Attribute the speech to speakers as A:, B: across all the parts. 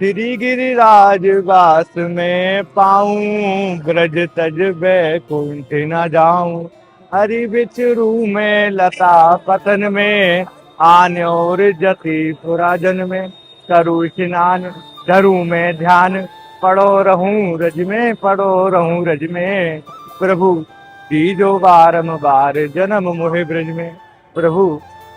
A: श्री गिरिराज वास में पाऊं, ब्रज तज बैकुंठ न जाऊं। हरि बिचरू में लता पतन में, आन और जति पुराजन में। करूँ स्नान धरूं मैं ध्यान, पड़ो रहूं रज में, पड़ो रहूं रज में। प्रभु दीजो बारंबार जन्म मोहे ब्रज में। प्रभु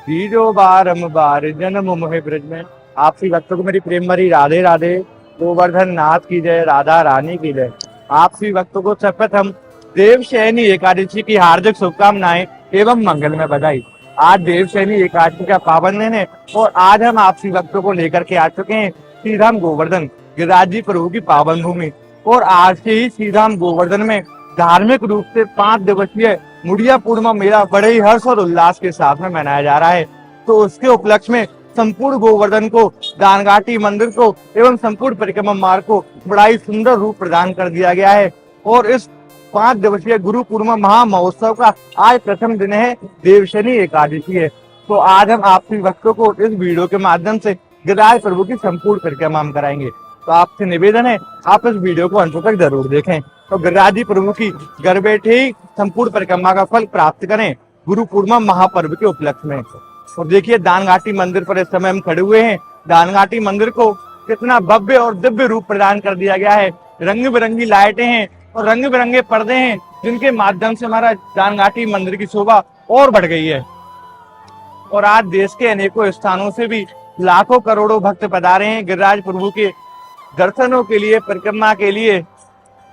A: दीजो बारंबार जन्म मोहे ब्रज में। आपसी भक्तों को मेरी प्रेम भरी राधे राधे। गोवर्धन नाथ की जय, राधा रानी की जय। आपसी भक्तों को सर्वप्रथम देवशयनी एकादशी की हार्दिक शुभकामनाएं एवं मंगल में बधाई। आज देवशयनी एकादशी का पावन दिन है और आज हम आपसी भक्तों को लेकर के आ चुके हैं श्री धाम गोवर्धन गिरिराज जी प्रभु की पावन भूमि। और आज से ही श्री धाम गोवर्धन में धार्मिक रूप से 5 दिवसीय मुड़िया पूर्णिमा मेला बड़े ही हर्ष और उल्लास के साथ में मनाया जा रहा है। तो उसके उपलक्ष्य में संपूर्ण गोवर्धन को, दानघाटी मंदिर को एवं संपूर्ण परिक्रमा मार्ग को बड़ा ही सुंदर रूप प्रदान कर दिया गया है। और इस 5 दिवसीय गुरु पूर्णिमा महा महोत्सव का आज प्रथम दिन है, देवशयनी एकादशी है। तो आज हम आपसी भक्तों को इस वीडियो के माध्यम से गिरिराज प्रभु की संपूर्ण परिक्रमा हम कराएंगे। तो आपसे निवेदन है आप इस वीडियो को अंत तक जरूर देखें। तो गिरिराज जी प्रभु की घर बैठे ही संपूर्ण परिक्रमा का फल प्राप्त करें गुरु पूर्णिमा महापर्व के उपलक्ष्य में। और देखिए दानघाटी मंदिर पर इस समय हम खड़े हुए हैं। दानघाटी मंदिर को कितना भव्य और दिव्य रूप प्रदान कर दिया गया है। रंग बिरंगी लाइटें हैं और रंग बिरंगे पर्दे हैं, जिनके माध्यम से हमारा दानघाटी मंदिर की शोभा और बढ़ गई है। और आज देश के अनेकों स्थानों से भी लाखों करोड़ों भक्त पधारे हैं गिरिराज प्रभु के दर्शनों के लिए, परिक्रमा के लिए।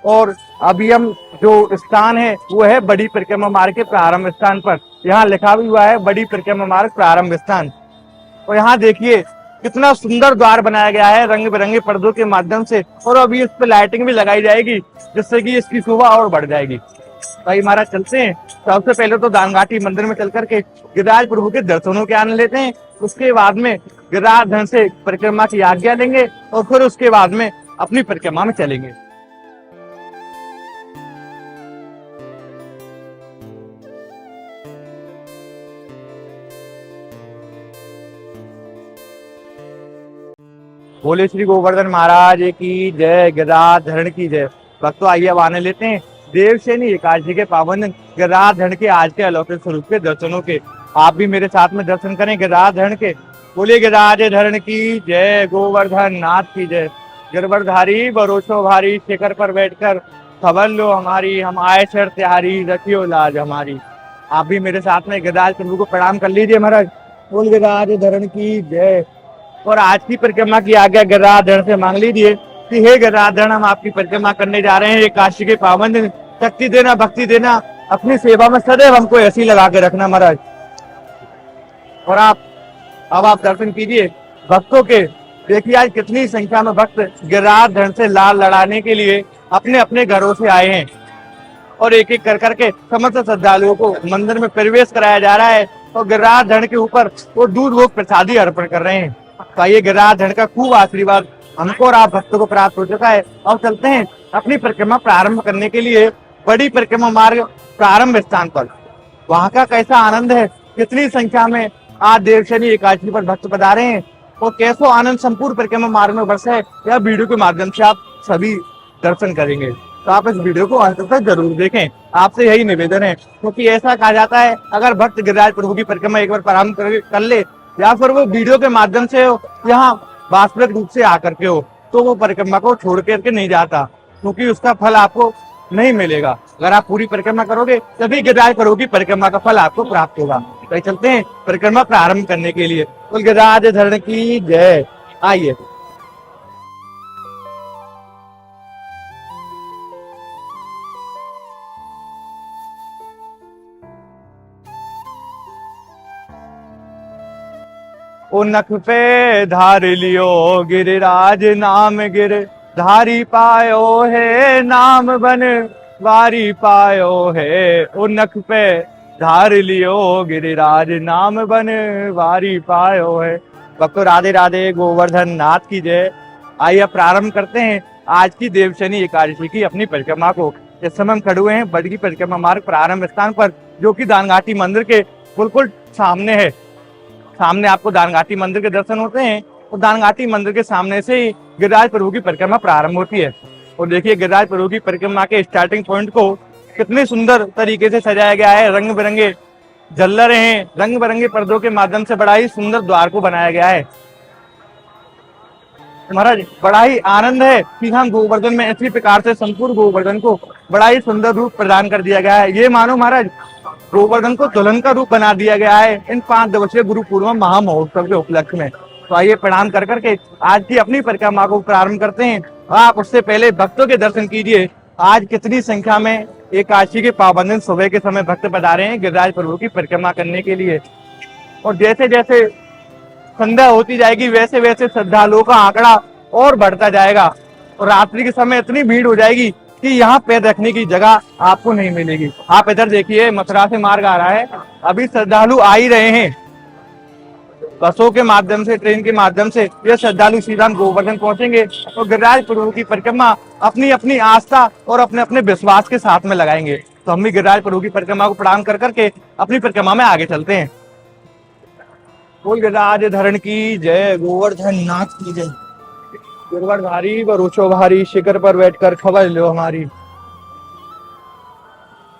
A: और अभी हम जो स्थान है वो है बड़ी परिक्रमा मार्ग के प्रारंभ स्थान पर। यहाँ लिखा भी हुआ है बड़ी परिक्रमा मार्ग प्रारंभ स्थान। और यहाँ देखिए कितना सुंदर द्वार बनाया गया है रंग बिरंगे पर्दों के माध्यम से। और अभी इस पे लाइटिंग भी लगाई जाएगी, जिससे कि इसकी शोभा और बढ़ जाएगी। भाई महाराज चलते हैं। सबसे पहले तो दानघाटी मंदिर में चल करके गिरिराज प्रभु के दर्शनों के आनंद लेते हैं। उसके बाद में गिरिराज धन से परिक्रमा की आज्ञा लेंगे और फिर उसके बाद में अपनी परिक्रमा में चलेंगे। बोले श्री गोवर्धन महाराज की जय, गिरिराज धरण की जय। भक्तों आइए अब आने लेते हैं देवशयनी एकादशी के पावन गिरिराज धरण के आज के अलौकिक स्वरूप के दर्शनों के। आप भी मेरे साथ में दर्शन करें गिरिराज धरण के। बोले गिरिराज धरण की जय, गोवर्धन नाथ की जय। गिरवरधारी भरोसो भारी, शिखर पर बैठकर खबर लो हमारी। हम आए शर त्यारी, रखियो लाज हमारी। आप भी मेरे साथ में गिरिराज प्रभु को प्रणाम कर लीजिए महाराज। बोल गिरिराज धरण की जय। और आज की परिक्रमा की आज्ञा गिरिराज धरण से मांग लीजिए कि हे गिरिराज धरण, हम आपकी परिक्रमा करने जा रहे हैं एकादशी के पावन दिन। शक्ति देना, भक्ति देना, अपनी सेवा में सदैव हमको ऐसी लगा के रखना महाराज। और अब आप दर्शन कीजिए भक्तों के। देखिए आज कितनी संख्या में भक्त गिरिराज धरण से लाल लड़ाने के लिए अपने अपने घरों से आए हैं। और एक एक कर करके समस्त श्रद्धालुओं को मंदिर में प्रवेश कराया जा रहा है। और गिरिराज धरण के ऊपर वो दूध भोग प्रसादी अर्पण कर रहे हैं। ये गिरिराज धरण का खूब आशीर्वाद हमको और आप भक्तों को प्राप्त हो चुका है। अब चलते हैं अपनी परिक्रमा प्रारंभ करने के लिए बड़ी परिक्रमा मार्ग प्रारंभ स्थान पर। वहां का कैसा आनंद है, कितनी संख्या में आज देवशयनी एकादशी पर भक्त पधारे हैं और कैसो आनंद संपूर्ण परिक्रमा मार्ग में बरसा है, यह वीडियो के माध्यम से आप सभी दर्शन करेंगे। तो आप इस वीडियो को अंत तक जरूर देखें, आपसे यही निवेदन है। क्योंकि ऐसा कहा जाता है अगर भक्त गिरिराज प्रभु की परिक्रमा एक बार प्रारंभ कर ले या फिर वो वीडियो के माध्यम से हो, यहाँ वास्तविक रूप से आकर के हो, तो वो परिक्रमा को छोड़ करके नहीं जाता, क्योंकि उसका फल आपको नहीं मिलेगा। अगर आप पूरी परिक्रमा करोगे तभी गिरिराज प्रभु की परिक्रमा का फल आपको प्राप्त होगा। तो चलते हैं परिक्रमा प्रारंभ करने के लिए। बोल गिरिराज धरण की जय। आइए ओ नख पे धार लियो गिरिराज नाम, गिर धारी पायो है नाम बन वारी पायो है। ओ नख पे धार लियो गिरिराज नाम बन वारी पायो है। भक्तों राधे राधे, गोवर्धन नाथ की जय। आइए प्रारंभ करते हैं आज की देवशयनी एकादशी की अपनी परिक्रमा को। इस समय हम खड़े हुए हैं बड़ी परिक्रमा मार्ग प्रारंभ स्थान पर, जो कि दानघाटी मंदिर के बिल्कुल सामने है। सामने आपको दानघाटी मंदिर के दर्शन होते हैं और दानघाटी मंदिर के सामने से ही गिरिराज प्रभु की परिक्रमा प्रारंभ होती है। और देखिए गिरिराज प्रभु की परिक्रमा के स्टार्टिंग पॉइंट को कितने सुंदर तरीके से सजाया गया है। रंग बिरंगे झल्लरें हैं, रंग बिरंगे पर्दों के माध्यम से बड़ा ही सुंदर द्वार को बनाया गया है। महाराज बड़ा ही आनंद है कि हम गोवर्धन में इसी प्रकार से संपूर्ण गोवर्धन को बड़ा ही सुंदर रूप प्रदान कर दिया गया है। ये मानो महाराज गोवर्धन को दुल्हन का रूप बना दिया गया है इन 5 दिवसीय गुरु पूर्णिमा महामहोत्सव के उपलक्ष्य में। तो आइए प्रणाम कर करके आज की अपनी परिक्रमा को प्रारंभ करते हैं। आप उससे पहले भक्तों के दर्शन कीजिए। आज कितनी संख्या में एकादशी के पावन दिन सुबह के समय भक्त पधारे हैं गिरिराज प्रभु की परिक्रमा करने के लिए। और जैसे जैसे संध्या होती जाएगी वैसे वैसे श्रद्धालुओं का आंकड़ा और बढ़ता जाएगा और रात्रि के समय इतनी भीड़ हो जाएगी कि यहाँ पैर रखने की जगह आपको नहीं मिलेगी। आप इधर देखिए, मथुरा से मार्ग आ रहा है, अभी श्रद्धालु आ ही रहे हैं। बसों के माध्यम से, ट्रेन के माध्यम से ये श्रद्धालु सीधा गोवर्धन पहुंचेंगे और गिरिराज प्रभु की परिक्रमा अपनी अपनी आस्था और अपने अपने विश्वास के साथ में लगाएंगे। तो हम भी गिरिराज प्रभु की परिक्रमा को प्रणाम कर करके अपनी परिक्रमा में आगे चलते हैं। बोल गिरिराज धरण की जय, गोवर्धन नाथ की जय। गिरवर भारी व रोचो भारी, शिखर पर बैठकर खबर लो हमारी।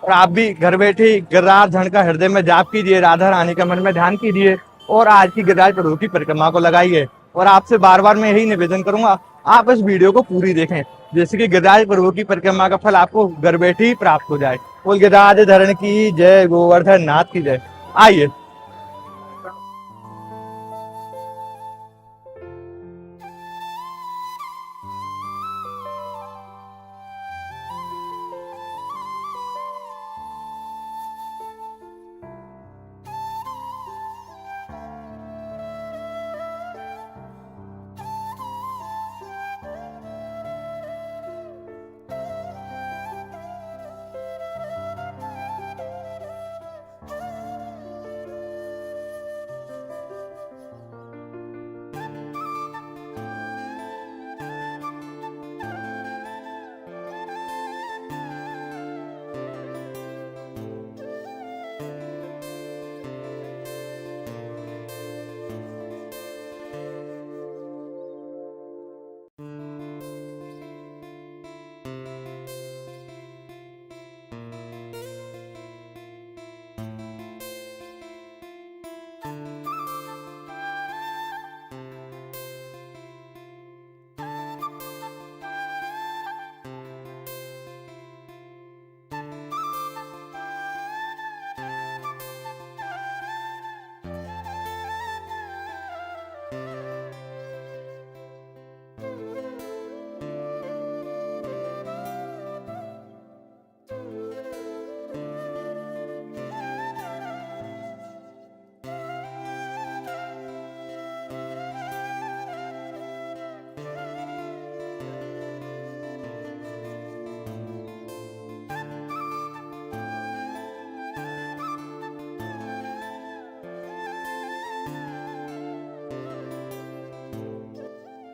A: और आप भी घर बैठे गिरिराज धरण का हृदय में जाप कीजिए, राधा रानी का मन में ध्यान कीजिए और आज की गिरिराज प्रभु की परिक्रमा को लगाइए। और आपसे बार बार मैं यही निवेदन करूंगा, आप इस वीडियो को पूरी देखें, जैसे कि गिरिराज प्रभु की परिक्रमा का फल आपको घर बैठे ही प्राप्त हो जाए। बोल गिरिराज धरण की जय, गोवर्धन नाथ की जय। आइए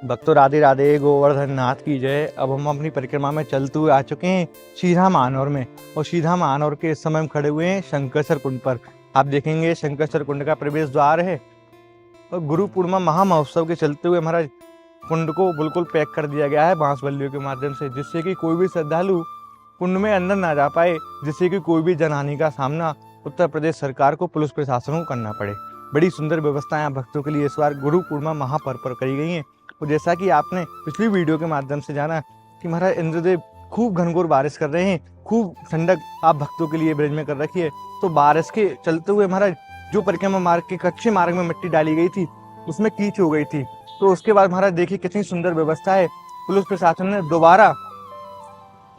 A: भक्तों राधे राधे, गोवर्धन नाथ की जय। अब हम अपनी परिक्रमा में चलते हुए आ चुके हैं सीधा मानौर में। और सीधा मानौर के इस समय हम खड़े हुए हैं शंकरसर कुंड पर। आप देखेंगे शंकरसर कुंड का प्रवेश द्वार है और गुरु पूर्णिमा महामहोत्सव के चलते हुए हमारा कुंड को बिल्कुल पैक कर दिया गया है बांस बल्लियों के माध्यम से, जिससे कि कोई भी श्रद्धालु कुंड में अंदर ना जा पाए, जिससे कि कोई भी जनहानि का सामना उत्तर प्रदेश सरकार को, पुलिस प्रशासन को करना पड़े। बड़ी सुंदर व्यवस्थाएं भक्तों के लिए इस बार गुरु पूर्णिमा महापर्व पर करी गई हैं। और जैसा कि आपने पिछली वीडियो के माध्यम से जाना कि महाराज इंद्रदेव खूब घनघोर बारिश कर रहे हैं, खूब ठंडक आप भक्तों के लिए ब्रिज में कर रखी है। तो बारिश के चलते हुए महाराज जो परिक्रमा मार्ग के कच्चे मार्ग में मिट्टी डाली गई थी उसमें कीच हो गई थी। तो उसके बाद महाराज देखिए कितनी सुंदर व्यवस्था है, पुलिस प्रशासन ने दोबारा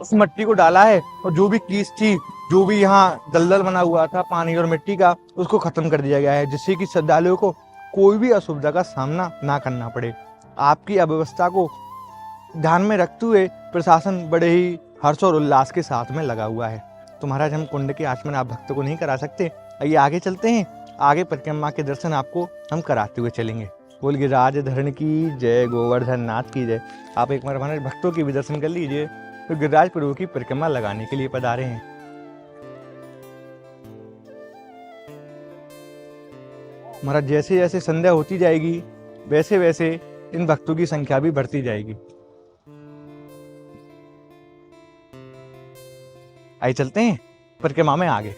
A: उस मिट्टी को डाला है और जो भी कीच थी, जो भी यहाँ दलदल बना हुआ था पानी और मिट्टी का, उसको खत्म कर दिया गया है, जिससे कि श्रद्धालुओं को कोई भी असुविधा का सामना ना करना पड़े। आपकी अव्यवस्था को ध्यान में रखते हुए प्रशासन बड़े ही हर्ष और उल्लास के साथ में लगा हुआ है। तो महाराज हम कुंड के आचमन आप भक्तों को नहीं करा सकते, आइए आगे चलते हैं, आगे परिक्रमा के दर्शन आपको हम कराते हुए चलेंगे। बोल गिरिराज धरण की जय, गोवर्धन नाथ की जय। आप एक बार हमारे भक्तों के भी दर्शन कर लीजिए तो गिरिराज प्रभु की परिक्रमा लगाने के लिए पधारे हैं। महाराज जैसे जैसे संध्या होती जाएगी वैसे वैसे इन भक्तों की संख्या भी बढ़ती जाएगी। आइए चलते हैं परिक्रमा में आगे।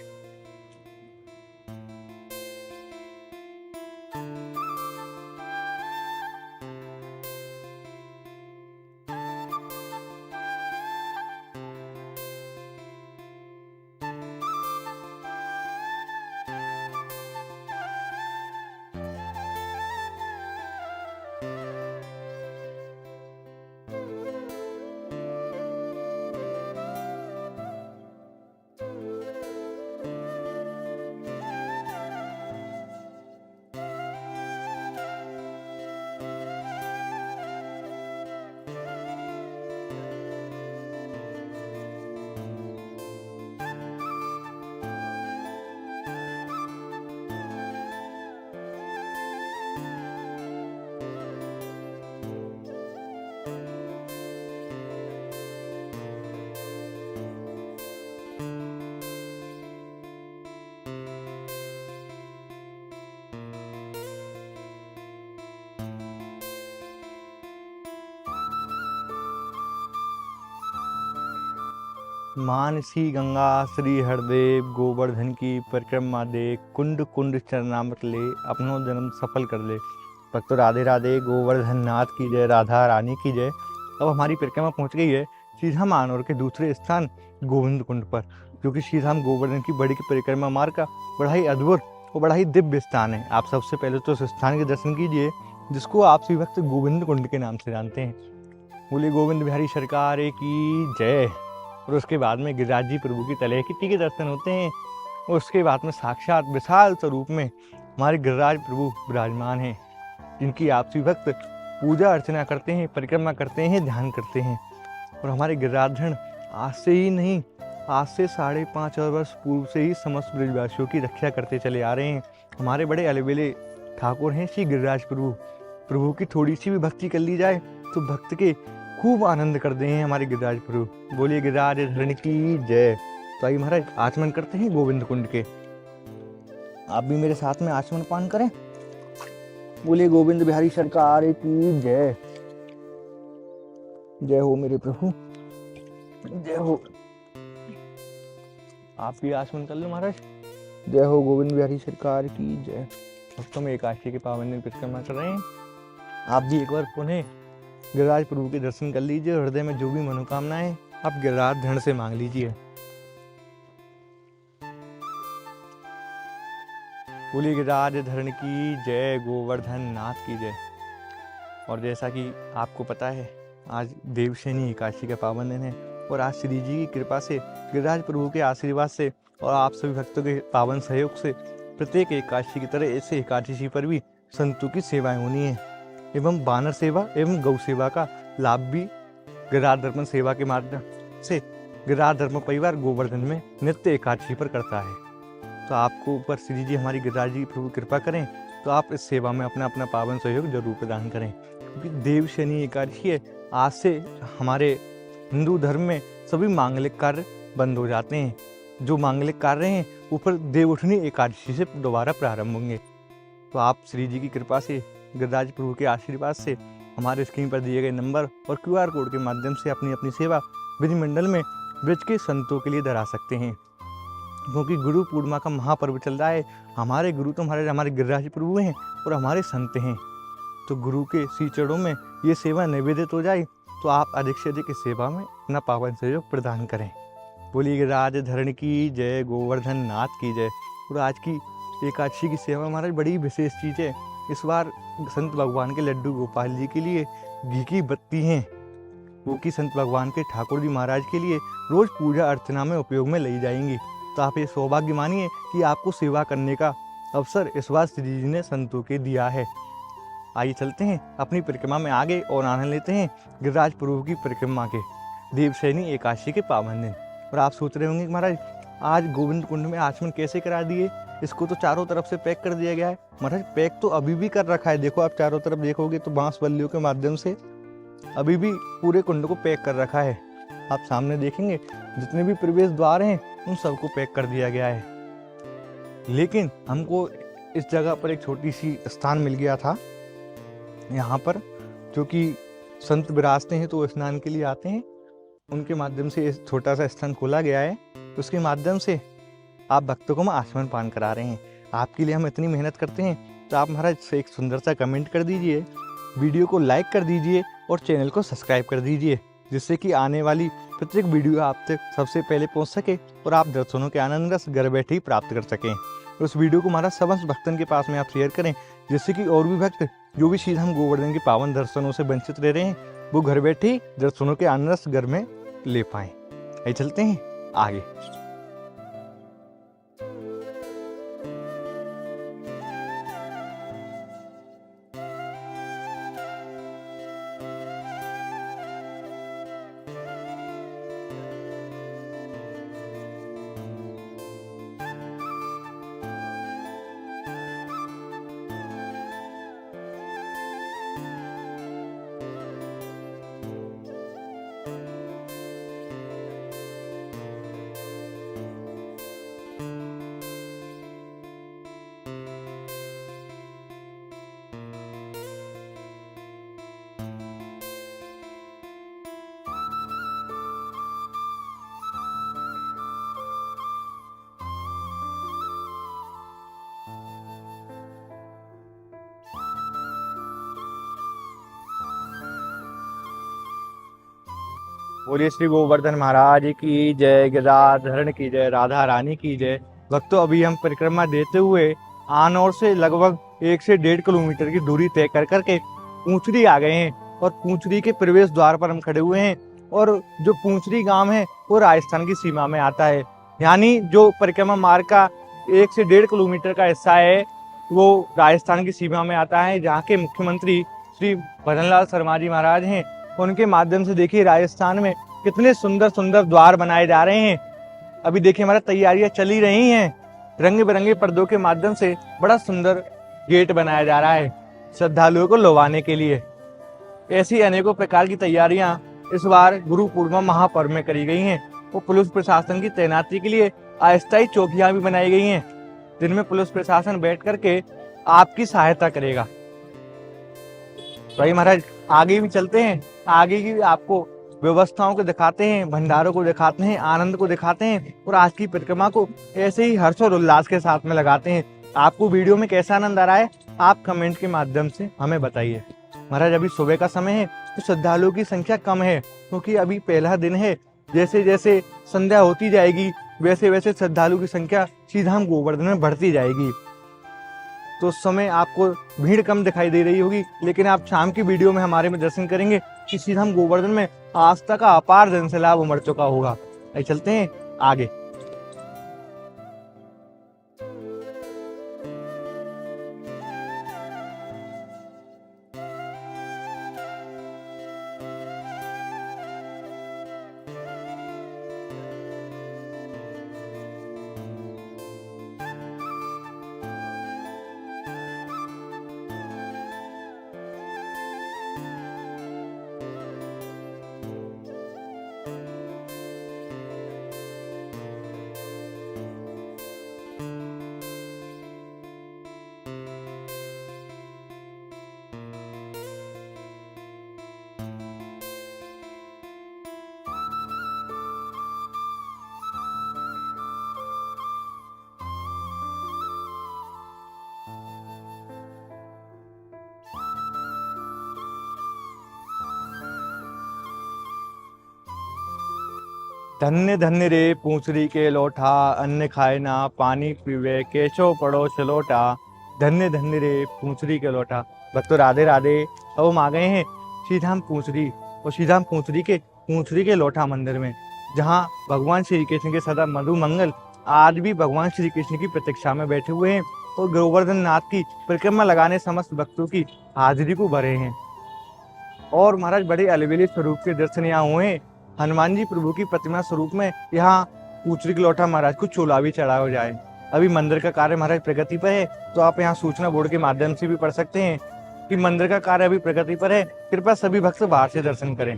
A: मानसी गंगा श्री हरदेव गोवर्धन की परिक्रमा दे, कुंड कुंड चरणामृत ले, अपनो जन्म सफल कर ले। भक्तों राधे राधे, गोवर्धन नाथ की जय, राधा रानी की जय। अब हमारी परिक्रमा पहुंच गई है श्रीधाम मानोर के दूसरे स्थान गोविंद कुंड पर, जो कि श्रीधाम गोवर्धन की बड़ी की परिक्रमा मार्ग का बड़ा ही अद्भुत और बड़ा ही दिव्य स्थान है। आप सबसे पहले तो उस स्थान के दर्शन कीजिए जिसको आप सभी भक्त गोविंद कुंड के नाम से जानते हैं। बोले गोविंद बिहारी सरकार की जय। और उसके बाद में गिरिराज जी प्रभु की तलहटी के दर्शन होते हैं। और उसके बाद में साक्षात विशाल स्वरूप में हमारे गिरिराज प्रभु विराजमान हैं, जिनकी आप सभी भक्त पूजा अर्चना करते हैं, परिक्रमा करते हैं, ध्यान करते हैं। और हमारे गिरिराजगण आज से ही नहीं, आज से 5.5 वर्ष पूर्व से ही समस्त ब्रजवासियों की रक्षा करते चले आ रहे हैं। हमारे बड़े अलबेले ठाकुर हैं श्री गिरिराज प्रभु। प्रभु की थोड़ी सी भी भक्ति कर ली जाए तो भक्त के खूब आनंद करते हैं हमारे गिरिराज प्रभु। बोलिए गिरिराज धरण की जय। तो आइए महाराज आचमन करते हैं गोविंद कुंड के। आप भी मेरे साथ में आचमन पान करें। बोलिए गोविंद बिहारी सरकार की जय। जय हो मेरे प्रभु, जय हो। आप भी आचमन कर लो महाराज। जय हो गोविंद बिहारी सरकार की जय। भक्तों में एकादशी के पावन दिन परिक्रमा कर रहे हैं। आप भी एक बार पुनः गिरिराज प्रभु के दर्शन कर लीजिए। हृदय में जो भी मनोकामनाएं आप गिरिराज धरण से मांग लीजिए। बोलिए गिरिराज धरण की जय, गोवर्धन नाथ की जय। और जैसा कि आपको पता है आज देवशयनी एकादशी का पावन दिन है और आज श्री जी की कृपा से, गिरिराज प्रभु के आशीर्वाद से और आप सभी भक्तों के पावन सहयोग से प्रत्येक एकादशी की तरह ऐसे एकादशी पर भी संतों की सेवाएं होनी है एवं वानर सेवा एवं गौ सेवा का लाभ भी गिरिराज दर्पण सेवा के माध्यम से गिरिराज दर्पण परिवार गोवर्धन में नित्य एकादशी पर करता है। तो आपको ऊपर श्री जी हमारी गिरिराज जी प्रभु कृपा करें तो आप इस सेवा में अपना अपना पावन सहयोग जरूर प्रदान करें, क्योंकि देवशयनी एकादशी है। आज से हमारे हिंदू धर्म में सभी मांगलिक कार्य बंद हो जाते हैं। जो मांगलिक कार्य हैं ऊपर देवउठनी एकादशी से दोबारा प्रारंभ होंगे। तो आप श्री जी की कृपा से, गिरिराज प्रभु के आशीर्वाद से हमारे स्क्रीन पर दिए गए नंबर और QR कोड के माध्यम से अपनी अपनी सेवा विधिमंडल में ब्रज के संतों के लिए धरा सकते हैं, क्योंकि गुरु पूर्णिमा का महापर्व चल रहा है। हमारे गुरु तो हमारे गिरिराज प्रभु हैं और हमारे संत हैं। तो गुरु के श्री चरणों में ये सेवा निवेदित हो जाए तो आप अधिक से अधिक इस सेवा में अपना पावन सहयोग प्रदान करें। बोलिए गिरिराज धरण की जय, गोवर्धन नाथ की जय। और आज की एकादशी की सेवा हमारी बड़ी विशेष चीज़ है। इस बार संत भगवान के लड्डू गोपाल जी के लिए घी की बत्ती हैं, वो कि संत भगवान के ठाकुर जी महाराज के लिए रोज पूजा अर्चना में उपयोग में ली जाएंगी। तो आप ये सौभाग्य मानिए कि आपको सेवा करने का अवसर इस बार श्री जी ने संतों के दिया है। आइए चलते हैं अपनी परिक्रमा में आगे और आनंद लेते हैं गिरिराज प्रभु की परिक्रमा के देवशयनी एकादशी के पावन दिन। और आप सोच रहे होंगे कि महाराज आज गोविंद कुंड में आचमन कैसे करा दिए, इसको तो चारों तरफ से पैक कर दिया गया है। महाराज पैक तो अभी भी कर रखा है। देखो आप चारों तरफ देखोगे तो बांस बल्लियों के माध्यम से अभी भी पूरे कुंड को पैक कर रखा है। आप सामने देखेंगे जितने भी प्रवेश द्वार हैं उन सबको पैक कर दिया गया है। लेकिन हमको इस जगह पर एक छोटी सी स्थान मिल गया था यहाँ पर, जो कि संत विराजते हैं तो वो स्नान के लिए आते हैं, उनके माध्यम से ये छोटा सा स्थान खोला गया है। उसके माध्यम से आप भक्तों को आचमन पान करा रहे हैं। आपके लिए हम इतनी मेहनत करते हैं, तो आप महाराज से एक सुंदर सा कमेंट कर दीजिए, वीडियो को लाइक कर दीजिए और चैनल को सब्सक्राइब कर दीजिए, जिससे कि आने वाली प्रत्येक वीडियो आप तक सबसे पहले पहुंच सके और आप दर्शनों के आनंद रस घर बैठे ही प्राप्त कर सकें। उस वीडियो को महाराज समस्त भक्तन के पास में आप शेयर करें, जिससे कि और भी भक्त जो भी श्रीधाम गोवर्धन के पावन दर्शनों से वंचित रह रहे हैं, वो घर बैठे ही दर्शनों के आनंद रस घर में ले पाएं। आइए चलते हैं आगे। बोलिए श्री गोवर्धन महाराज की जय, गिरधारण की जय, राधा रानी की जय। भक्तों, अभी हम परिक्रमा देते हुए आनौर से लगभग 1 से 1.5 किलोमीटर की दूरी तय कर करके पूंचरी आ गए हैं और पूंचरी के प्रवेश द्वार पर हम खड़े हुए हैं। और जो पूंचरी गांव है वो राजस्थान की सीमा में आता है, यानी जो परिक्रमा मार्ग का 1 से 1.5 किलोमीटर का हिस्सा है वो राजस्थान की सीमा में आता है, जहाँ के मुख्यमंत्री श्री भजनलाल शर्मा जी महाराज हैं। उनके माध्यम से देखिए राजस्थान में कितने सुंदर सुंदर द्वार बनाए जा रहे हैं। अभी देखिए हमारा तैयारियां चली रही हैं, रंग बिरंगे पर्दों के माध्यम से बड़ा सुंदर गेट बनाया जा रहा है श्रद्धालुओं को लुभाने के लिए। ऐसी अनेकों प्रकार की तैयारियां इस बार गुरु पूर्णिमा महापर्व में करी गई हैं। वो पुलिस प्रशासन की तैनाती के लिए अस्थायी चौकियां भी बनाई गई हैं, जिनमें पुलिस प्रशासन बैठ करके आपकी सहायता करेगा। भाई महाराज आगे भी चलते हैं, आगे की आपको व्यवस्थाओं को दिखाते हैं, भंडारों को दिखाते हैं, आनंद को दिखाते हैं और आज की परिक्रमा को ऐसे ही हर्ष और उल्लास के साथ में लगाते हैं। आपको वीडियो में कैसा आनंद आ रहा है आप कमेंट के माध्यम से हमें बताइए। महाराज अभी सुबह का समय है तो श्रद्धालुओं की संख्या कम है, क्योंकि अभी पहला दिन है। जैसे जैसे संध्या होती जाएगी वैसे वैसे श्रद्धालुओं की संख्या श्रीधाम गोवर्धन में बढ़ती जाएगी, तो उस समय आपको भीड़ कम दिखाई दे रही होगी। लेकिन आप शाम की वीडियो में हमारे में दर्शन करेंगे कि श्रीधाम गोवर्धन में आस्था का अपार जनसैलाब उमड़ चुका होगा। आइए चलते हैं आगे। धन्य धन्य रे पूंछरी के लोठा, अन्न खाए ना पानी पीवे, केशव पड़ो छलोटा। धन्य धन्य रे पूंछरी के लोठा। भक्तों राधे राधे। अब हम आ गए हैं श्रीधाम पूंछरी और श्रीधाम पूंछरी के लोठा मंदिर में, जहाँ भगवान श्री कृष्ण के सदा मधु मंगल आज भी भगवान श्री कृष्ण की प्रतीक्षा में बैठे हुए हैं और गोवर्धन नाथ की परिक्रमा लगाने समस्त भक्तों की हाजिरी को भरे हैं। और महाराज बड़े अलबेले स्वरूप के दर्शन यहाँ हुए हैं। हनुमान जी प्रभु की प्रतिमा स्वरूप में यहाँ पूंछरी के लोठा महाराज को चोला भी चढ़ाया जाए। अभी मंदिर का कार्य महाराज प्रगति पर है, तो आप यहाँ सूचना बोर्ड के माध्यम से भी पढ़ सकते हैं कि मंदिर का कार्य अभी प्रगति पर है। कृपया सभी भक्त बाहर से दर्शन करें।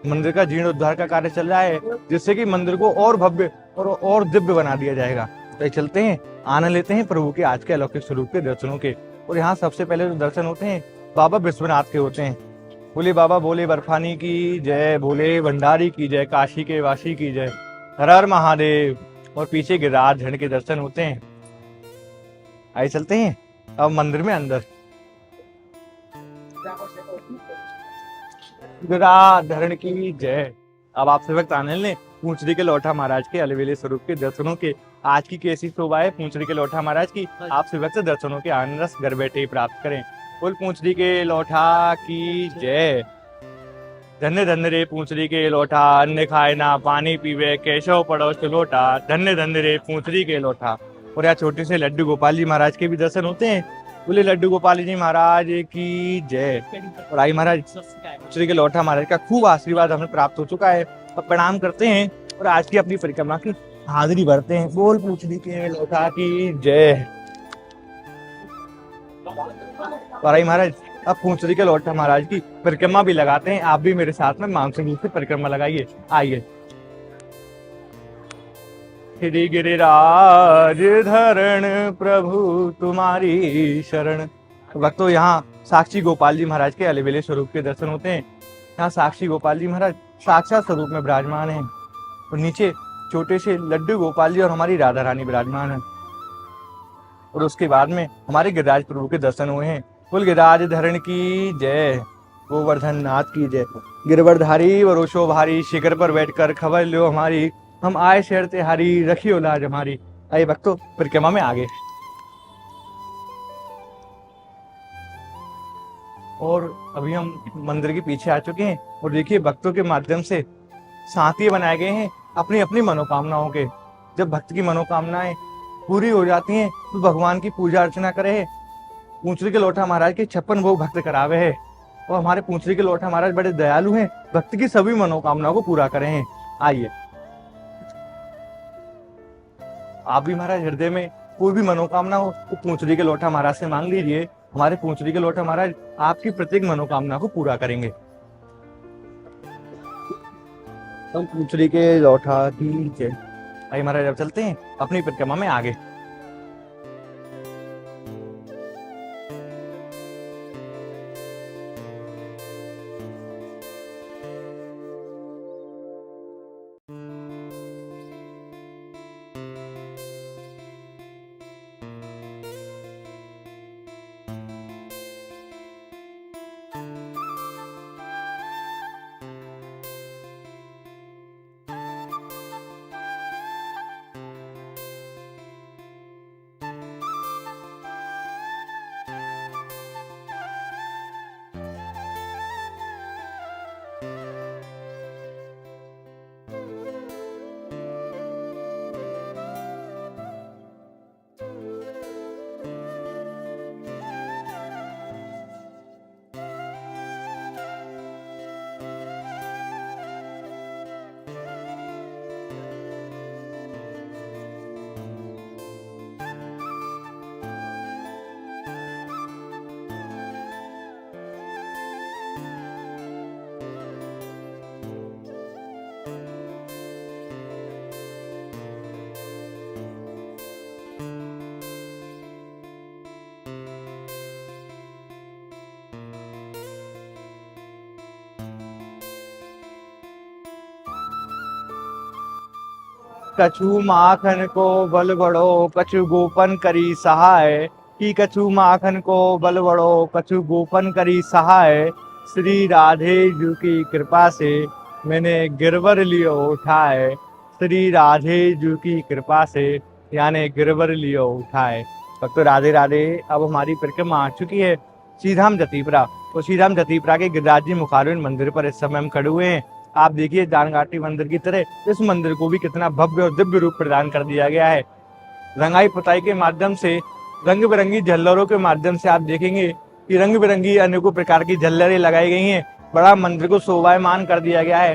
A: मंदिर का जीर्णोद्धार का कार्य चल रहा है, जिससे कि मंदिर को और भव्य और दिव्य बना दिया जाएगा। तो चलते हैं, आनंद लेते हैं प्रभु के आज के अलौकिक स्वरूप के दर्शनों के। और यहाँ सबसे पहले जो दर्शन होते हैं बाबा विश्वनाथ के होते हैं। बोले बाबा भोले बर्फानी की जय, भोले भंडारी की जय, काशी के वासी की जय, हर हर महादेव। और पीछे गिरिराज झंड के दर्शन होते हैं। आइए चलते हैं अब मंदिर में अंदर। गिरिराज की जय। अब आप सेवक अनिल ने पूंछड़ी के लोठा महाराज के अलवेले स्वरूप के दर्शनों के आज की कैसी शोभा है पूंछड़ी के लोठा महाराज की। आप सेवक से दर्शनों के आनंद रस घर बैठे ही प्राप्त करें। बोल पूंछड़ी के लोठा की जय। धन्य धन्य रे पूंछड़ी के लोठा, अन्न खाए ना पानी पीवे, केशव पड़ोस लोटा, धन्य धन्य रे पूंछड़ी के लोठा। और यहाँ छोटे से लड्डू गोपाल जी महाराज के भी दर्शन होते हैं। बोले लड्डू गोपाल जी महाराज की जय। और आई महाराज पूंछड़ी के लोठा महाराज का खूब आशीर्वाद हमें प्राप्त हो चुका है। अब प्रणाम करते हैं और आज की अपनी परिक्रमा की हाजिरी भरते हैं। बोल पूंछड़ी के लोठा की जय। और महाराज अब पूंछड़ी के लोठा महाराज की परिक्रमा भी लगाते हैं। आप भी मेरे साथ में मानसिक रूप से परिक्रमा लगाइए। आइए। श्री गिरिराज धरण प्रभु तुम्हारी शरण। भक्तों यहाँ साक्षी गोपाल जी महाराज के अलबेले स्वरूप के दर्शन होते हैं। यहाँ साक्षी गोपाल जी महाराज साक्षात स्वरूप में विराजमान हैं और नीचे छोटे से लड्डू गोपाल जी और हमारी राधा रानी विराजमान है। और उसके बाद में हमारे गिरिराज प्रभु के दर्शन हुए हैं। कुल गिरिराज धरण की जय, गोवर्धन नाथ की जय। गिरवरधारी वरोशो भारी, शिखर पर बैठकर खबर लो हमारी, हम आए शहर तिहारी, रखियो लाज हमारी। आइए भक्तों परिक्रमा में आगे। और अभी हम मंदिर के पीछे आ चुके हैं और देखिए भक्तों के माध्यम से साथी बनाए गए हैं अपनी अपनी मनोकामनाओं के। जब भक्त की मनोकामनाएं पूरी हो जाती हैं तो भगवान की पूजा अर्चना करे। पूंछड़ी के लोठा महाराज के 56 भोग भक्त करावे है और हमारे पूंछड़ी के लोठा महाराज बड़े दयालु हैं, भक्त की सभी मनोकामनाओं को पूरा करे हैं। आइए आप भी महाराज हृदय में कोई भी मनोकामना हो तो पूंछड़ी के लोठा महाराज से मांग लीजिए। हमारे पूंछड़ी के लोठा महाराज आपकी प्रत्येक मनोकामना को पूरा करेंगे। हम पूंछड़ी के लोठा की जय। आइए महाराज अब चलते हैं अपनी परिक्रमा में आगे। कछु माखन को बल बड़ो, कछु गोपन करी सहाय, कि कछु माखन को बल बड़ो, कछु गोपन करी सहाय। श्री राधे जी की कृपा से मैंने गिरवर लियो उठाए। श्री राधे जी की कृपा से यानी गिरवर लियो उठाए। तो राधे राधे। अब हमारी परिक्रमा आ चुकी है श्रीधाम जतीपरा। तो श्रीधाम जतीपरा के गिरिराज जी मुखारविंद मंदिर पर इस समय हम खड़े हुए हैं। आप देखिए दानघाटी मंदिर की तरह इस मंदिर को भी कितना भव्य और दिव्य रूप प्रदान कर दिया गया है। रंगाई पुताई के माध्यम से, रंग बिरंगी झल्लरों के माध्यम से आप देखेंगे कि रंग बिरंगी अनेकों प्रकार की झल्लरें लगाई गई हैं। बड़ा मंदिर को शोभायमान कर दिया गया है।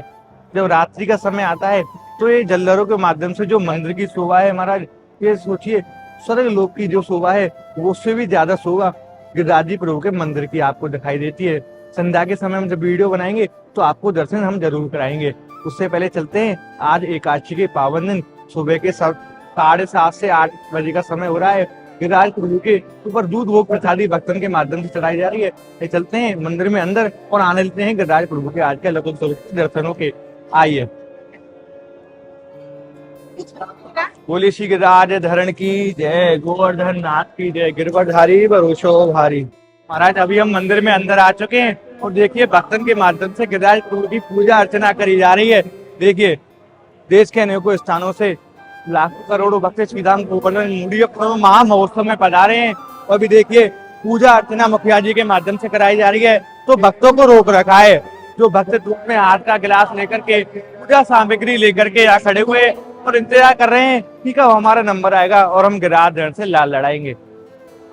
A: जब रात्रि का समय आता है तो ये झल्लरों के माध्यम से जो मंदिर की शोभा है महाराज, ये सोचिए स्वर्ग लोक की जो शोभा है वो उससे भी ज्यादा शोभा गिरिराज जी प्रभु के मंदिर की आपको दिखाई देती है। संध्या के समय हम जब वीडियो बनाएंगे तो आपको दर्शन हम जरूर कराएंगे। उससे पहले चलते हैं, आज एकादशी के पावन दिन सुबह के 7:30 से 8 बजे का समय हो रहा है गिरिराज प्रभु के ऊपर दूध भोग प्रसादी भक्तों के माध्यम से चढ़ाई जा रही है। ये चलते हैं मंदिर में अंदर और आने लेते हैं गिरिराज प्रभु के आज के अलौकिक स्वरूप के दर्शनों के। आइए। बोलिए श्री गिरिराज धरण की जय, गोवर्धन नाथ की जय, गिरवरधारी भरोसो भारी। महाराज अभी हम मंदिर में अंदर आ चुके हैं और देखिए भक्तन के माध्यम से गिरिराज प्रभु की पूजा अर्चना करी जा रही है। देखिए देश के अनेकों स्थानों से लाखों करोड़ों भक्त श्रीधाम गोवर्धन मूढ़ी महा महोत्सव में पधारे हैं और अभी देखिए पूजा अर्चना मुखिया जी के माध्यम से कराई जा रही है। तो भक्तों को रोक रखा है। जो भक्त धूप में हाथ का गिलास लेकर के पूजा सामग्री लेकर के यहाँ खड़े हुए और इंतजार कर रहे हैं कि कब हमारा नंबर आएगा और हम गिरिराज धरण से लाल लड़ाएंगे।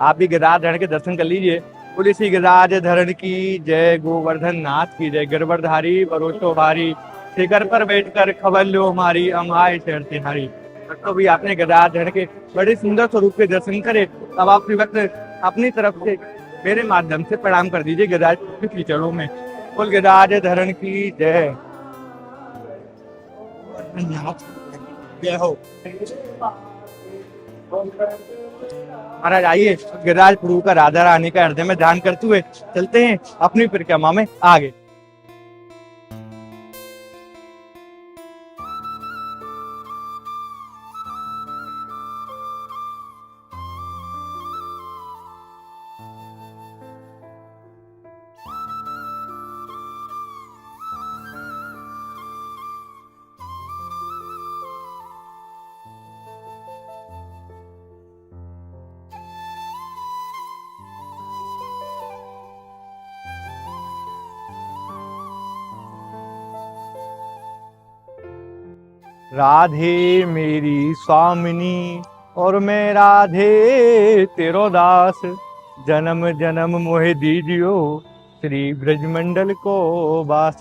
A: आप भी गिरिराज धरण के दर्शन कर लीजिए। बोलिए श्री गिरिराज धरण की जय, गोवर्धन नाथ की जय, गिरवरधारी भरोसो भारी, शिखर पर बैठकर खबर लो हमारी, हम आए शहर तिहारी। तो भी आपने गिरिराज धरण के बड़े सुंदर स्वरूप के दर्शन करे, तब आप वक्त अपनी तरफ से मेरे माध्यम से प्रणाम कर दीजिए गिरिराज की चरणों में। बोल गिरिराज धरण की जय, जय हो। महाराज आइए गिरिराज प्रभु का राधा रानी का हृदय में ध्यान करते हुए चलते हैं अपनी परिक्रमा में आगे। राधे मेरी स्वामिनी और मैं राधे तेरो दास, जन्म जन्म मोहे दीजियो श्री ब्रजमंडल को वास,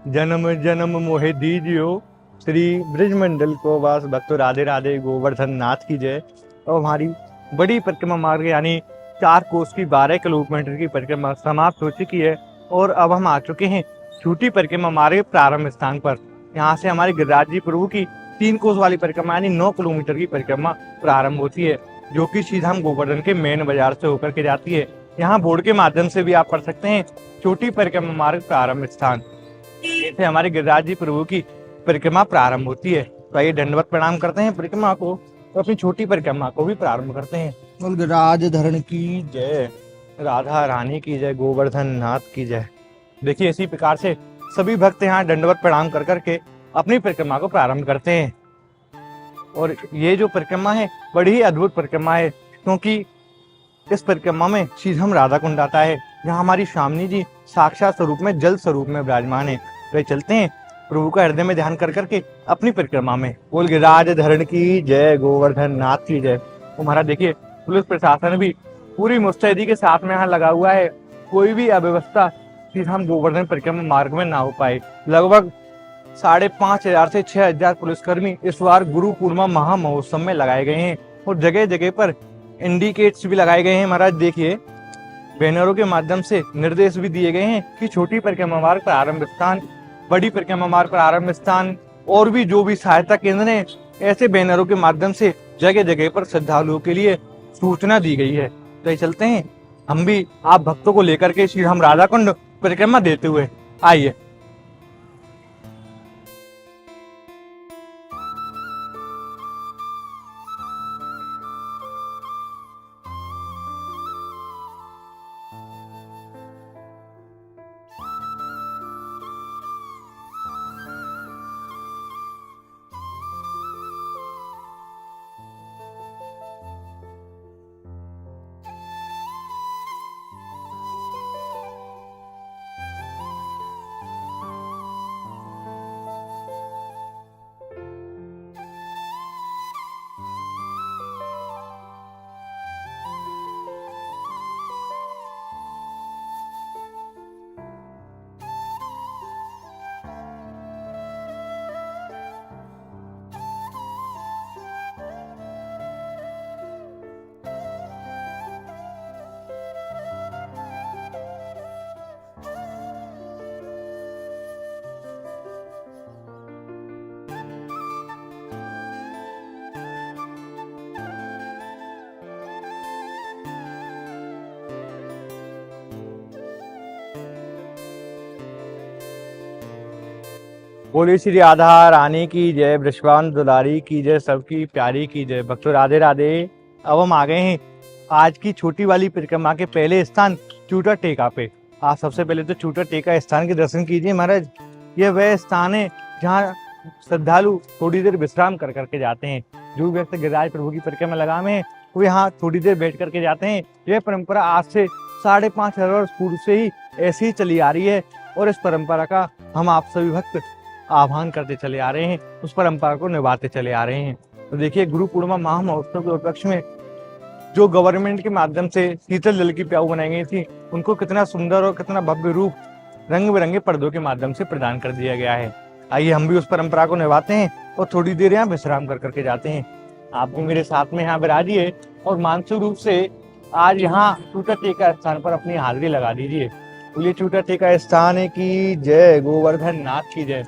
A: जन्म जन्म मोहे दीजियो श्री ब्रजमंडल को वास। भक्तों राधे राधे, गोवर्धन नाथ की जय। और हमारी बड़ी परिक्रमा मार्ग यानी 4 कोस की 12 किलोमीटर की परिक्रमा समाप्त हो चुकी है और अब हम आ चुके हैं छोटी परिक्रमा मार्ग प्रारंभ स्थान पर। यहाँ से हमारे गिरिराज जी प्रभु की 3 कोस वाली परिक्रमा यानी 9 किलोमीटर की परिक्रमा प्रारंभ होती है, जो कि सीधाम गोवर्धन के मेन बाजार से होकर के जाती है। यहाँ बोर्ड के माध्यम से भी आप पढ़ सकते हैं छोटी परिक्रमा मार्ग प्रारंभ स्थान। ऐसे हमारे गिरिराज जी प्रभु की परिक्रमा प्रारंभ होती है। तो आइए दंडवत प्रणाम करते हैं परिक्रमा को, तो अपनी छोटी परिक्रमा को भी प्रारंभ करते हैं। बोल गिरिराज धरण की जय, राधा रानी की जय, गोवर्धन नाथ की जय। देखिए इसी प्रकार से सभी भक्त यहाँ दंडवत प्रणाम कर करके अपनी परिक्रमा को प्रारंभ करते हैं। और ये जो परिक्रमा है बड़ी ही अद्भुत परिक्रमा है, क्योंकि इस परिक्रमा में सीधम राधा कुंड आता है, जहाँ हमारी स्वामिनी जी साक्षात स्वरूप में जल स्वरूप में विराजमान है। तो चलते हैं प्रभु का हृदय में ध्यान कर करके अपनी परिक्रमा में। बोल गिरिराज धरण की जय, गोवर्धन नाथ की जय। तो महाराज देखिए पुलिस प्रशासन भी पूरी मुस्तैदी के साथ में यहाँ लगा हुआ है, कोई भी अव्यवस्था सीधाम गोवर्धन परिक्रमा मार्ग में ना हो पाए। लगभग 5,500 से 6,000 पुलिसकर्मी इस बार गुरु पूर्णिमा महा महोत्सव में लगाए गए हैं और जगह जगह पर इंडिकेट्स भी लगाए गए हैं। महाराज देखिए बैनरों के माध्यम से निर्देश भी दिए गए हैं कि छोटी परिक्रमा मार्ग प्रारंभ स्थान, बड़ी परिक्रमा मार्ग प्रारंभ स्थान और भी जो भी सहायता केंद्र है, ऐसे बैनरों के माध्यम से जगह जगह पर श्रद्धालुओं के लिए सूचना दी गई है। तो चलते हैं हम भी आप भक्तों को लेकर के श्री राम राधा कुंड परिक्रमा देते हुए। आइए। बोली श्री राधा रानी की जय, वृषभान दुलारी की जय, सबकी प्यारी की जय। भक्तों राधे राधे। अब हम आ गए हैं आज की छोटी वाली परिक्रमा के पहले स्थान चूटा टेका पे। आप सबसे पहले तो चूटा टेका स्थान के दर्शन कीजिए महाराज। यह वह स्थान है जहाँ श्रद्धालु थोड़ी देर विश्राम कर करके जाते हैं। जो व्यक्ति गिरिराज प्रभु की परिक्रमा लगामे हैं वो यहाँ थोड़ी देर बैठ करके जाते हैं। यह परंपरा आज से 5,500 वर्ष पूर्व से ही ऐसी ही चली आ रही है और इस परंपरा का हम आप सभी भक्त आह्वान करते चले आ रहे हैं, उस परंपरा को निभाते चले आ रहे हैं। तो देखिए गुरु पूर्णिमा महा महोत्सव के उपलक्ष्य में जो गवर्नमेंट के माध्यम से शीतल जल की प्याऊ बनाई गई थी उनको कितना सुंदर और कितना भव्य रूप रंग बिरंगे पर्दों के माध्यम से प्रदान कर दिया गया है। आइए हम भी उस परंपरा को निभाते हैं और थोड़ी देर यहाँ विश्राम कर करके जाते हैं। आप भी मेरे साथ में यहाँ विराजिए और मानसिक रूप से आज यहाँ चूटा टेका स्थान पर अपनी हाजिरी लगा दीजिए। बोलिए चूटा टेका स्थान की जय, गोवर्धन नाथ की जय।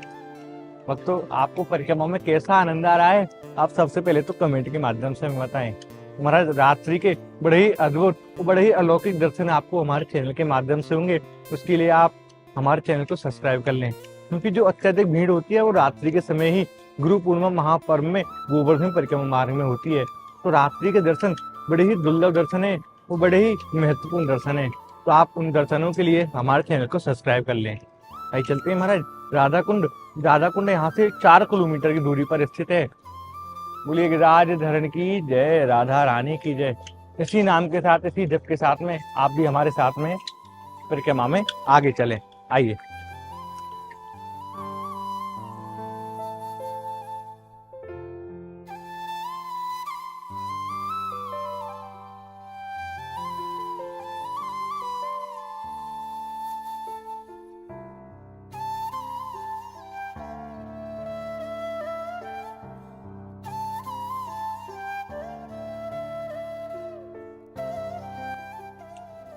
A: भक्तों आपको परिक्रमा में कैसा आनंद आ रहा है आप सबसे पहले तो कमेंट के माध्यम से हमें बताएं। महाराज रात्रि के बड़े ही अद्भुत और बड़े ही अलौकिक दर्शन आपको हमारे चैनल के माध्यम से होंगे। उसके लिए आप हमारे चैनल को सब्सक्राइब कर लें, क्योंकि जो अत्यधिक भीड़ होती है वो रात्रि के समय ही गुरु पूर्णिमा महापर्व में गोवर्धन परिक्रमा मार्ग में होती है। तो रात्रि के दर्शन बड़े ही दुर्लभ दर्शन है, वो बड़े ही महत्वपूर्ण दर्शन है। तो आप उन दर्शनों के लिए हमारे चैनल को सब्सक्राइब कर लें। आइए चलते हैं महाराज। राधा कुंड यहाँ से 4 किलोमीटर की दूरी पर स्थित है। बोलिए गिरिराज धरण की जय, राधा रानी की जय। इसी नाम के साथ, इसी जप के साथ में आप भी हमारे साथ में परिक्रमा में आगे चलें। आइए।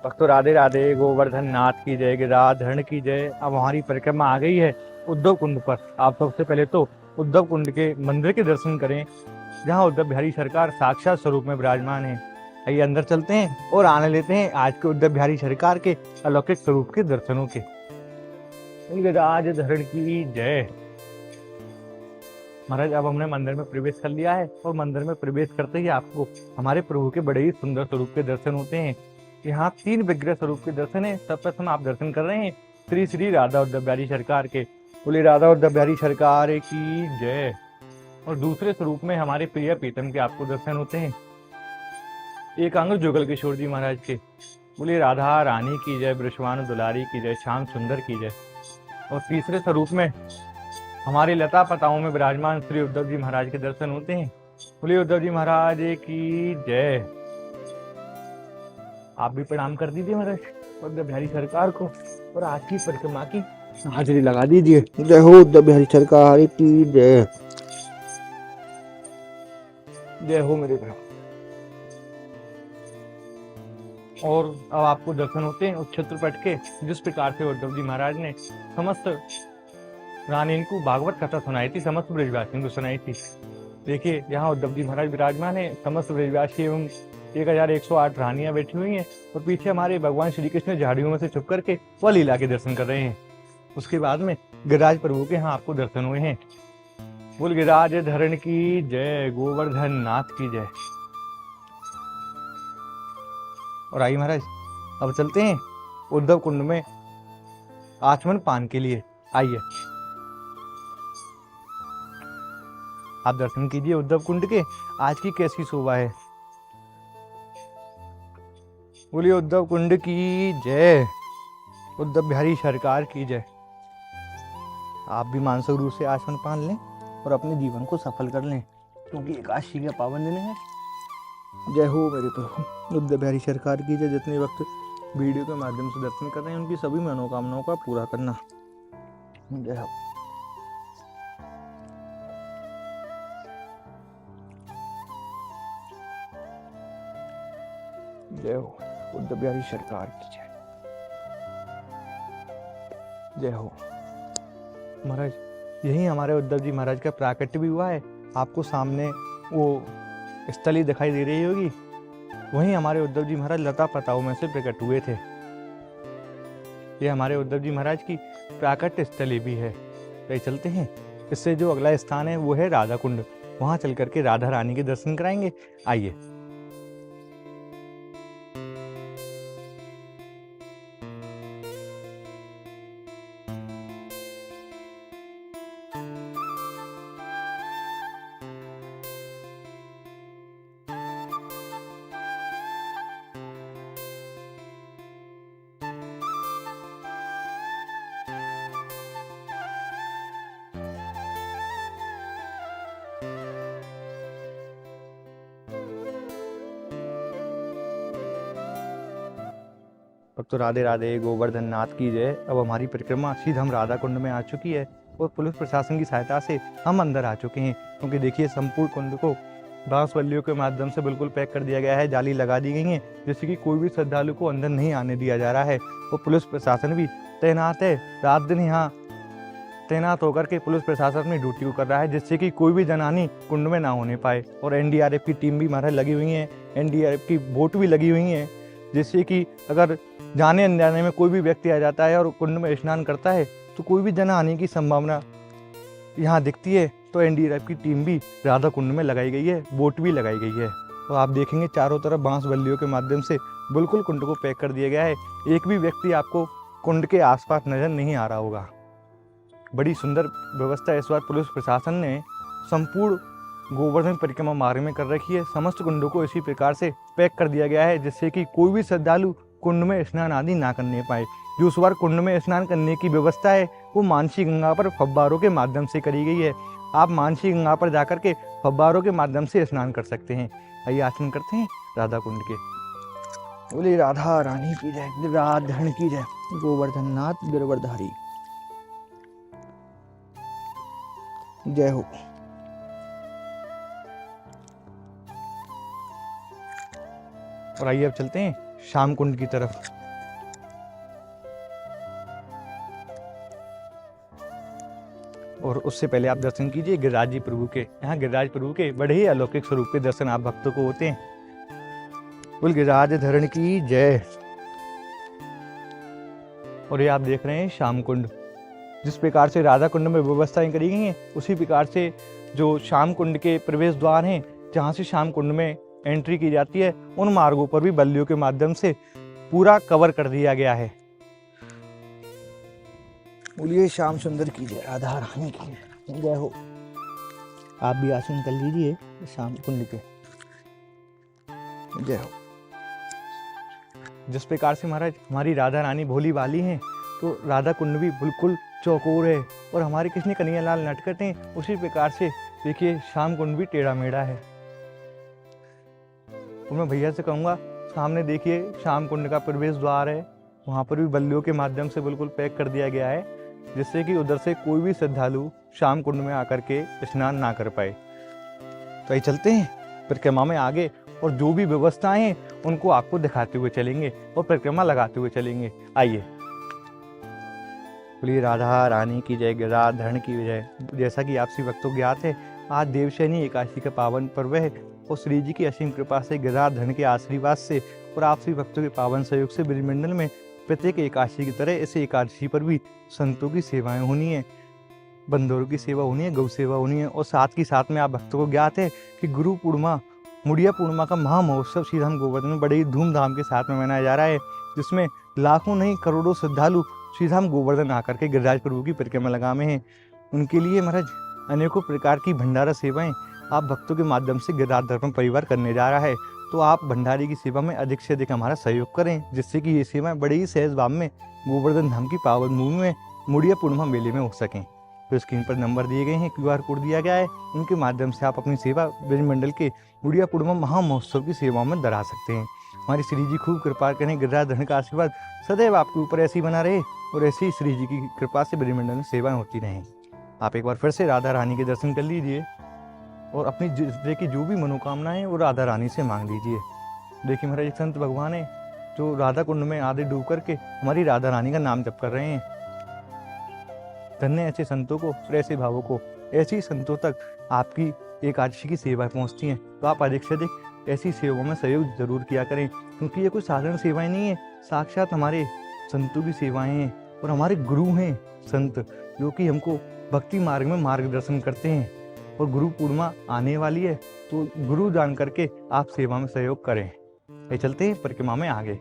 A: भक्तों राधे राधे, गोवर्धन नाथ की जय, गिरिराधरण की जय। अब हमारी परिक्रमा आ गई है उद्धव कुंड पर। आप सबसे पहले तो उद्धव कुंड के मंदिर के दर्शन करें जहां उद्धव बिहारी सरकार साक्षात स्वरूप में विराजमान है। आइए अंदर चलते हैं और आने लेते हैं आज के उद्धव बिहारी सरकार के अलौकिक स्वरूप के दर्शनों के। गिरिराधरण की जय। महाराज अब हमने मंदिर में प्रवेश कर लिया है और मंदिर में प्रवेश करते ही आपको हमारे प्रभु के बड़े ही सुंदर स्वरूप के दर्शन होते हैं। यहाँ 3 विग्रह स्वरूप के दर्शन है। सर्वप्रथम आप दर्शन कर रहे हैं श्री श्री राधा उद्धव बिहारी सरकार के। बोले राधा उद्धव बिहारी सरकार की जय। और दूसरे स्वरूप में हमारे प्रिय प्रीतम के आपको दर्शन होते हैं, एकांग जुगल किशोर जी महाराज के। बोले राधा रानी की जय, वृषभानु दुलारी की जय, श्याम सुंदर की जय। और तीसरे स्वरूप में हमारे लता पताओं में विराजमान श्री उद्धव जी महाराज के दर्शन होते हैं। बोले उद्धव जी महाराज की जय। आप भी प्रणाम कर दीजिए महाराज उद्धव बिहारी सरकार को और आज की परिक्रमा की हाजिरी लगा दीजिए। जय हो उद्धव बिहारी सरकार की जय। जय हो मेरे प्रभु। और अब आपको दर्शन होते हैं उस चित्रपट के जिस प्रकार से उद्धव जी महाराज ने समस्त रानी को भागवत कथा सुनाई थी, समस्त ब्रजवासियों को सुनाई थी। देखिए यहाँ उद्धव जी महाराज विराजमान है, समस्त ब्रजवासी एवं 1108 रानियां बैठी हुई हैं और पीछे हमारे भगवान श्री कृष्ण झाड़ियों में से छुप करके वह लीला के दर्शन कर रहे हैं। उसके बाद में गिरिराज प्रभु के यहाँ आपको दर्शन हुए हैं। बोल गिरिराज धरण की जय, गोवर्धन नाथ की जय। और आइए महाराज अब चलते हैं उद्धव कुंड में आचमन पान के लिए। आइए आप दर्शन कीजिए उद्धव कुंड के। आज की कैसी शोभा है। बोलिए उद्धव कुंड की जय, उद्धव बिहारी सरकार की जय। आप भी मानसिक रूप से आचमन पान लें और अपने जीवन को सफल कर लें, क्योंकि एकादशी का पावन दिन है। जय हो मेरे प्रभु उद्धव बिहारी सरकार की जय। जितने वक्त वीडियो के माध्यम से दर्शन कर रहे हैं उनकी सभी मनोकामनाओं का पूरा करना। जय हो। जय हो उद्धव बिहारी सरकार की जय। जय हो महाराज। यही हमारे उद्धव जी महाराज का प्राकट्य भी हुआ है। आपको सामने वो स्थली दिखाई दे रही होगी, वहीं हमारे उद्धव जी महाराज लता पताओं में से प्रकट हुए थे। ये हमारे उद्धव जी महाराज की प्राकट्य स्थली भी है। तो चलते हैं। इससे जो अगला स्थान है वो है राधा कुंड, वहाँ चल करके राधा रानी के दर्शन कराएंगे। आइए। अब तो राधे राधे, गोवर्धन नाथ की जय। अब हमारी परिक्रमा सीधा हम राधा कुंड में आ चुकी है और पुलिस प्रशासन की सहायता से हम अंदर आ चुके हैं, क्योंकि देखिए संपूर्ण कुंड को बांस बल्लियों के माध्यम से बिल्कुल पैक कर दिया गया है, जाली लगा दी गई है, जिससे कि कोई भी श्रद्धालु को अंदर नहीं आने दिया जा रहा है। और पुलिस प्रशासन भी तैनात है, रात दिन यहाँ तैनात होकर के पुलिस प्रशासन अपनी ड्यूटी को कर रहा है, जिससे कि कोई भी जनहानि कुंड में ना होने पाए। और एनडीआरएफ की टीम भी हमारे लगी हुई है, एनडीआरएफ की बोट भी लगी हुई है, जिससे कि अगर जाने अनजाने में कोई भी व्यक्ति आ जाता है और कुंड में स्नान करता है तो कोई भी जनहानि की संभावना यहाँ दिखती है। तो एनडीआरएफ की टीम भी राधा कुंड में लगाई गई है, बोट भी लगाई गई है। तो आप देखेंगे चारों तरफ बांस बल्लियों के माध्यम से बिल्कुल कुंड को पैक कर दिया गया है, एक भी व्यक्ति आपको कुंड के आसपास नजर नहीं आ रहा होगा। बड़ी सुंदर व्यवस्था इस बार पुलिस प्रशासन ने संपूर्ण गोवर्धन परिक्रमा मार्ग में कर रखी है। समस्त कुंडों को इसी प्रकार से पैक कर दिया गया है, जिससे कि कोई भी श्रद्धालु कुंड में स्नान आदि ना करने पाए। जो इस बार कुंड में स्नान करने की व्यवस्था है वो मानसी गंगा पर फव्वारों के माध्यम से करी गई है। आप मानसी गंगा पर जाकर के फव्वारों के माध्यम से स्नान कर सकते हैं। आइए आचरण करते हैं राधा कुंड के।
B: बोले राधा रानी की जय, गिरिराधन की जय, गोवर्धन नाथ गिरवरधारी जय हो।
A: और आइए अब चलते हैं शाम कुंड की तरफ। और उससे पहले आप दर्शन कीजिए गिरिराज जी प्रभु के। यहाँ गिरिराज प्रभु के बड़े ही अलौकिक स्वरूप के दर्शन आप भक्तों को होते हैं। बोल गिरिराज धरण की जय। और ये आप देख रहे हैं शाम कुंड। जिस प्रकार से राधा कुंड में व्यवस्थाएं करी गई हैं, उसी प्रकार से जो शाम कुंड के प्रवेश द्वार हैं, जहाँ से शाम कुंड में एंट्री की जाती है, उन मार्गों पर भी बल्लियों के माध्यम से पूरा कवर कर दिया गया है।
B: बोलिए श्याम सुंदर की जय, राधा रानी की जय हो। आप भी आसन कर लीजिए श्याम कुंड के, जय हो।
A: जिस प्रकार से महाराज हमारी राधा रानी भोली वाली हैं, तो राधा कुंड भी बिल्कुल चौकोर है और हमारे कृष्ण कन्हैया लाल नटखट हैं। उसी प्रकार से देखिए शाम कुंड भी टेढ़ा मेढ़ा है। तो मैं भैया से कहूँगा, सामने देखिए शाम कुंड का प्रवेश द्वार है, वहाँ पर भी बल्लियों के माध्यम से बिल्कुल पैक कर दिया गया है, जिससे कि उधर से कोई भी श्रद्धालु शाम कुंड में आकर के स्नान ना कर पाए। तो ये चलते हैं परिक्रमा में आगे, और जो भी व्यवस्थाएं हैं उनको आपको दिखाते हुए चलेंगे और परिक्रमा लगाते हुए चलेंगे। आइए। बोलिए राधा रानी की जय, गिरिराधरण की जय। जैसा कि आपसी भक्तों ज्ञात है, आज देवशयनी एकादशी का पावन पर्व है और श्री जी की असीम कृपा से, गिरिराधरण के आशीर्वाद से और आपसी भक्तों के पावन सहयोग से ब्रजमंडल में प्रत्येक एकादशी की तरह इस एकादशी पर भी संतों की सेवाएं होनी है, बंदरों की सेवा होनी है, गौ सेवा होनी है। और साथ ही साथ में आप भक्तों को ज्ञात है कि गुरु पूर्णिमा, मुड़िया पूर्णिमा का महामहोत्सव श्रीधाम गोवर्धन में बड़े ही धूमधाम के साथ में मनाया जा रहा है, जिसमें लाखों नहीं करोड़ों श्रद्धालु श्रीधाम गोवर्धन आकर के गिरिराज प्रभु की परिक्रमा लगामे हैं। उनके लिए महाराज अनेकों प्रकार की भंडारा सेवाएं आप भक्तों के माध्यम से गिरिराज दर्पण परिवार करने जा रहा है। तो आप भंडारी की सेवा में अधिक से अधिक हमारा सहयोग करें, जिससे कि ये सेवाएं बड़े ही सहज भाव में गोवर्धन धाम की पावन भूमि में मुड़िया पूर्णिमा मेले में हो सकें। तो स्क्रीन पर नंबर दिए गए हैं, QR कोड दिया गया है, उनके माध्यम से आप अपनी सेवा ब्रजमंडल के मुड़िया पूर्णिमा महामहोत्सव की सेवाओं में धरा सकते हैं। हमारी श्री जी खूब कृपा करें, गिरिराज धरण का आशीर्वाद सदैव आपके ऊपर ऐसे ही बना रहे और ऐसे ही श्री जी की कृपा से ब्रजमंडल में सेवाएं होती रहें। आप एक बार फिर से राधा रानी के दर्शन कर लीजिए और अपनी जिस की जो भी मनोकामना है वो राधा रानी से मांग लीजिए। देखिए महाराज एक संत भगवान है जो राधा कुंड में आधे डूब करके हमारी राधा रानी का नाम जप कर रहे हैं। धन्य ऐसे संतों को और ऐसे भावों को, ऐसे ही संतों तक आपकी एकादशी की सेवाएं पहुंचती हैं। तो आप अधिक से अधिक ऐसी सेवाओं में सहयोग जरूर किया करें, क्योंकि ये कोई साधारण सेवाएं नहीं है, साक्षात हमारे संतों की सेवाएं हैं और हमारे गुरु हैं संत, जो कि हमको भक्ति मार्ग में मार्गदर्शन करते हैं। और गुरु पूर्णिमा आने वाली है, तो गुरु जान करके आप सेवा में सहयोग करें। ये चलते हैं परिक्रमा में आगे।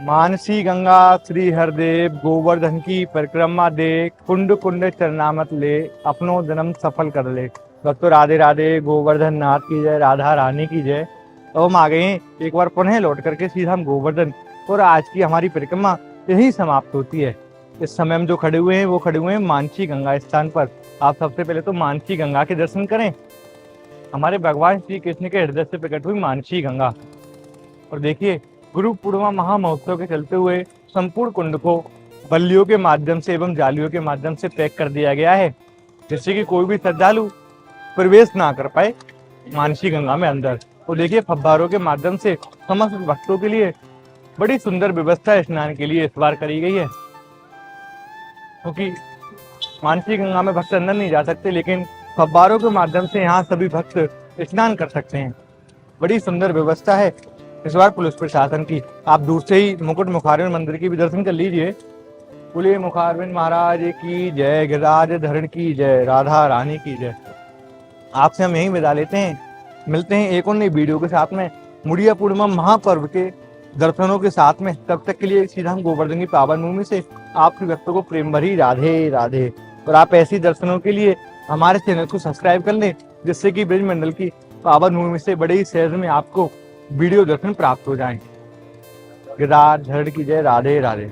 A: मानसी गंगा श्री हरदेव गोवर्धन की परिक्रमा देख, कुंड कुंड चरणामत ले, अपनो जन्म सफल कर ले। भक्तों राधे राधे, गोवर्धन नाथ की जय, राधा रानी की जय। तो हम आ गए हैं एक बार पुनः लौट करके सीधा हम गोवर्धन, और आज की हमारी परिक्रमा यही समाप्त होती है। इस समय हम जो खड़े हुए हैं वो खड़े हुए हैं मानसी गंगा स्थान पर। आप सबसे पहले तो मानसी गंगा के दर्शन करें। हमारे भगवान श्री कृष्ण के हृदय से प्रकट हुई मानसी गंगा। और देखिए, गुरु पूर्णिमा महामहोत्सव के चलते हुए संपूर्ण कुंड को बल्लियों के माध्यम से एवं जालियों के माध्यम से पैक कर दिया गया है, जिससे कि कोई भी श्रद्धालु प्रवेश ना कर पाए मानसी गंगा में अंदर। तो देखिए, फव्वारों के माध्यम से समस्त भक्तों के लिए बड़ी सुंदर व्यवस्था स्नान के लिए इस बार करी गई है, क्योंकि मानसी गंगा में भक्त अंदर नहीं जा सकते, लेकिन फव्वारों के माध्यम से यहाँ सभी भक्त स्नान कर सकते हैं। बड़ी सुंदर व्यवस्था है इस बार पुलिस प्रशासन की। आप दूर से ही मुकुट मुखारविंद मंदिर की भी दर्शन कर लीजिए। बोलिए मुखारविंद महाराज की जय, गिरिराज धरण की जय, राधा रानी की जय। आपसे हम यहीं विदा लेते हैं, मिलते हैं एक और नई वीडियो के साथ में मुड़िया पूर्णिमा महापर्व के दर्शनों के साथ में। तब तक के लिए सीधा हम गोवर्धन की पावन भूमि से आपके भक्तों को प्रेम भरी राधे राधे। और आप ऐसी दर्शनों के लिए हमारे चैनल को सब्सक्राइब कर लें, जिससे कि ब्रज मंडल की पावन भूमि से बड़े ही सहज में आपको वीडियो दर्शन प्राप्त हो जाएं। गिरिराज धरण की जय, राधे राधे।